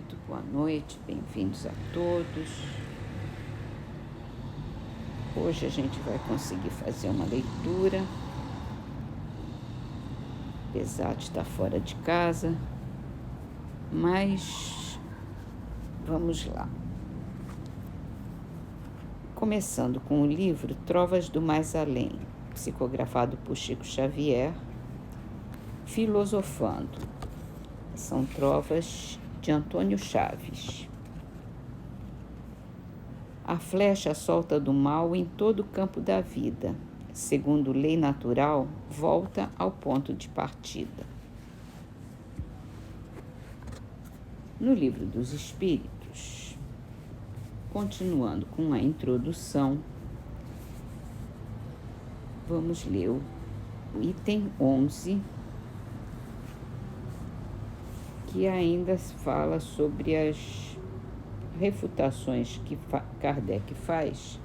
Muito boa noite, bem-vindos a todos. Hoje a gente vai conseguir fazer uma leitura, apesar de estar fora de casa, mas vamos lá. Começando com o livro Trovas do Mais Além, psicografado por Chico Xavier, Filosofando. São trovas de Antônio Chaves. A flecha solta do mal em todo o campo da vida, segundo lei natural, volta ao ponto de partida. No Livro dos Espíritos, continuando com a introdução, vamos ler o item 11, que ainda fala sobre as refutações que Kardec faz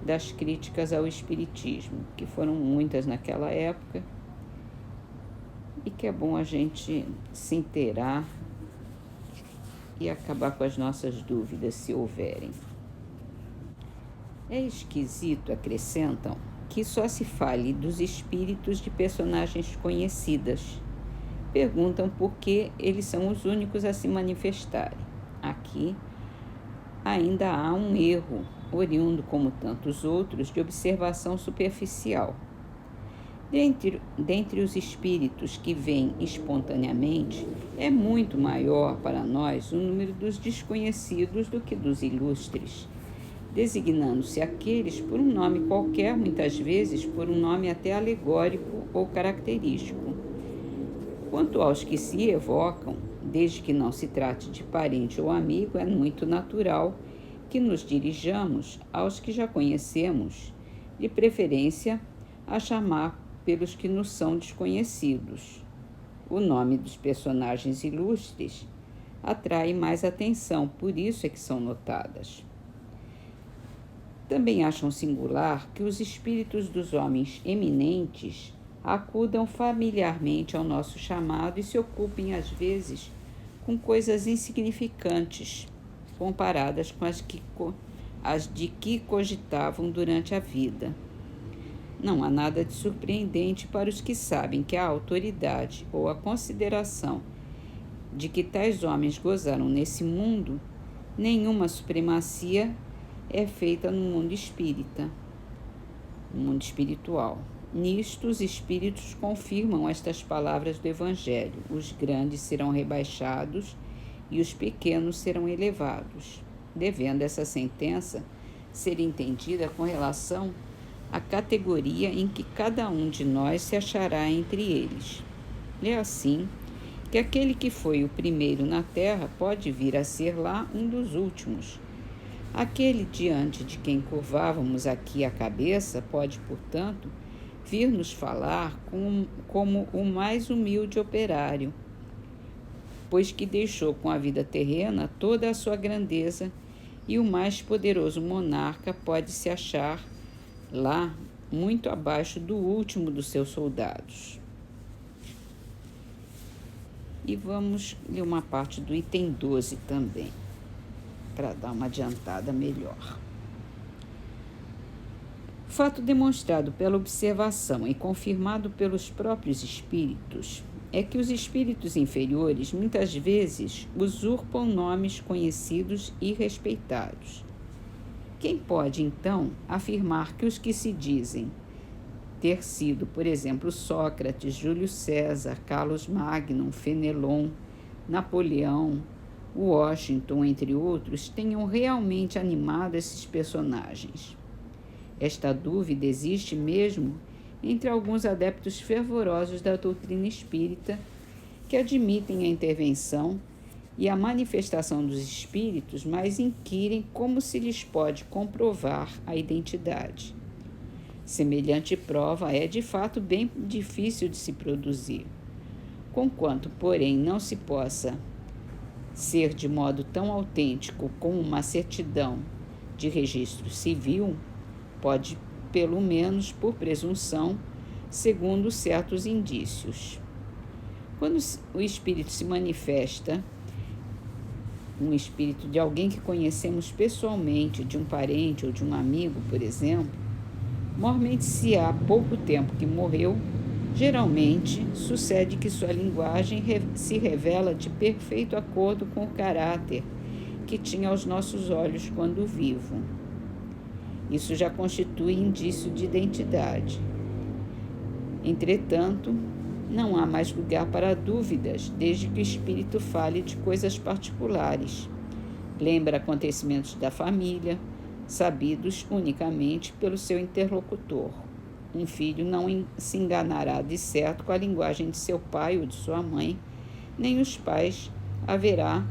das críticas ao Espiritismo, que foram muitas naquela época, e que é bom a gente se inteirar e acabar com as nossas dúvidas, se houverem. É esquisito, acrescentam, que só se fale dos espíritos de personagens conhecidas. Perguntam por que eles são os únicos a se manifestarem. Aqui ainda há um erro, oriundo como tantos outros, de observação superficial. Dentre os espíritos que vêm espontaneamente, é muito maior para nós o número dos desconhecidos do que dos ilustres, designando-se aqueles por um nome qualquer, muitas vezes por um nome até alegórico ou característico. Quanto aos que se evocam, desde que não se trate de parente ou amigo, é muito natural que nos dirijamos aos que já conhecemos, de preferência a chamar pelos que nos são desconhecidos. O nome dos personagens ilustres atrai mais atenção, por isso é que são notadas. Também acham singular que os espíritos dos homens eminentes acudam familiarmente ao nosso chamado e se ocupem, às vezes, com coisas insignificantes, comparadas com as de que cogitavam durante a vida. Não há nada de surpreendente para os que sabem que a autoridade ou a consideração de que tais homens gozaram nesse mundo, nenhuma supremacia é feita no mundo espírita, no mundo espiritual. Nisto, os espíritos confirmam estas palavras do Evangelho: os grandes serão rebaixados e os pequenos serão elevados, devendo essa sentença ser entendida com relação à categoria em que cada um de nós se achará entre eles. É assim que aquele que foi o primeiro na terra pode vir a ser lá um dos últimos. Aquele diante de quem curvávamos aqui a cabeça pode, portanto, vir-nos falar como o mais humilde operário, pois que deixou com a vida terrena toda a sua grandeza, e o mais poderoso monarca pode se achar lá muito abaixo do último dos seus soldados. E vamos ler uma parte do item 12 também, para dar uma adiantada melhor. Fato demonstrado pela observação e confirmado pelos próprios espíritos é que os espíritos inferiores muitas vezes usurpam nomes conhecidos e respeitados. Quem pode, então, afirmar que os que se dizem ter sido, por exemplo, Sócrates, Júlio César, Carlos Magno, Fenelon, Napoleão, Washington, entre outros, tenham realmente animado esses personagens? Esta dúvida existe mesmo entre alguns adeptos fervorosos da doutrina espírita, que admitem a intervenção e a manifestação dos espíritos, mas inquirem como se lhes pode comprovar a identidade. Semelhante prova é, de fato, bem difícil de se produzir. Conquanto, porém, não se possa ser de modo tão autêntico como uma certidão de registro civil, pode, pelo menos por presunção, segundo certos indícios. Quando o espírito se manifesta um espírito de alguém que conhecemos pessoalmente, de um parente ou de um amigo, por exemplo, mormente se há pouco tempo que morreu, geralmente sucede que sua linguagem se revela de perfeito acordo com o caráter que tinha aos nossos olhos quando vivo. Isso já constitui indício de identidade. Entretanto, não há mais lugar para dúvidas, desde que o espírito fale de coisas particulares. Lembra acontecimentos da família, sabidos unicamente pelo seu interlocutor. Um filho não se enganará de certo com a linguagem de seu pai ou de sua mãe, nem os pais haverá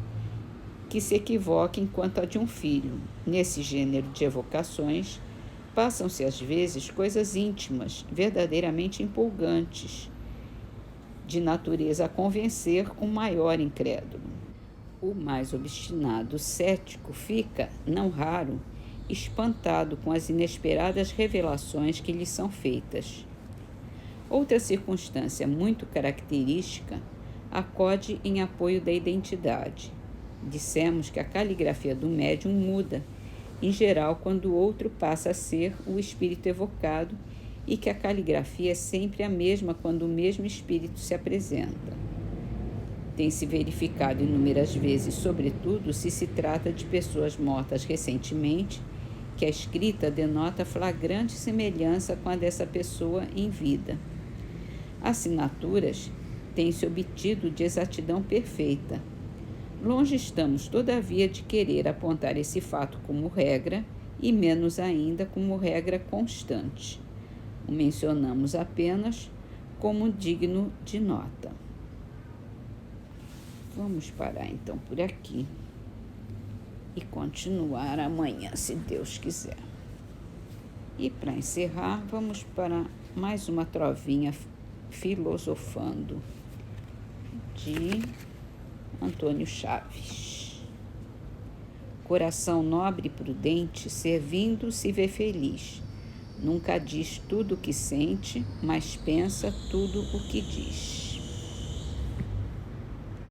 que se equivoquem quanto a de um filho. Nesse gênero de evocações, passam-se às vezes coisas íntimas, verdadeiramente empolgantes, de natureza a convencer o maior incrédulo. O mais obstinado cético fica, não raro, espantado com as inesperadas revelações que lhe são feitas. Outra circunstância muito característica acode em apoio da identidade. Dissemos que a caligrafia do médium muda, em geral, quando o outro passa a ser o espírito evocado, e que a caligrafia é sempre a mesma quando o mesmo espírito se apresenta. Tem-se verificado inúmeras vezes, sobretudo se se trata de pessoas mortas recentemente, que a escrita denota flagrante semelhança com a dessa pessoa em vida. Assinaturas têm-se obtido de exatidão perfeita. Longe estamos, todavia, de querer apontar esse fato como regra, e menos ainda como regra constante. O mencionamos apenas como digno de nota. Vamos parar então por aqui e continuar amanhã, se Deus quiser. E para encerrar, vamos para mais uma trovinha filosofando de Antônio Chaves. Coração nobre e prudente, servindo se vê feliz. Nunca diz tudo o que sente, mas pensa tudo o que diz.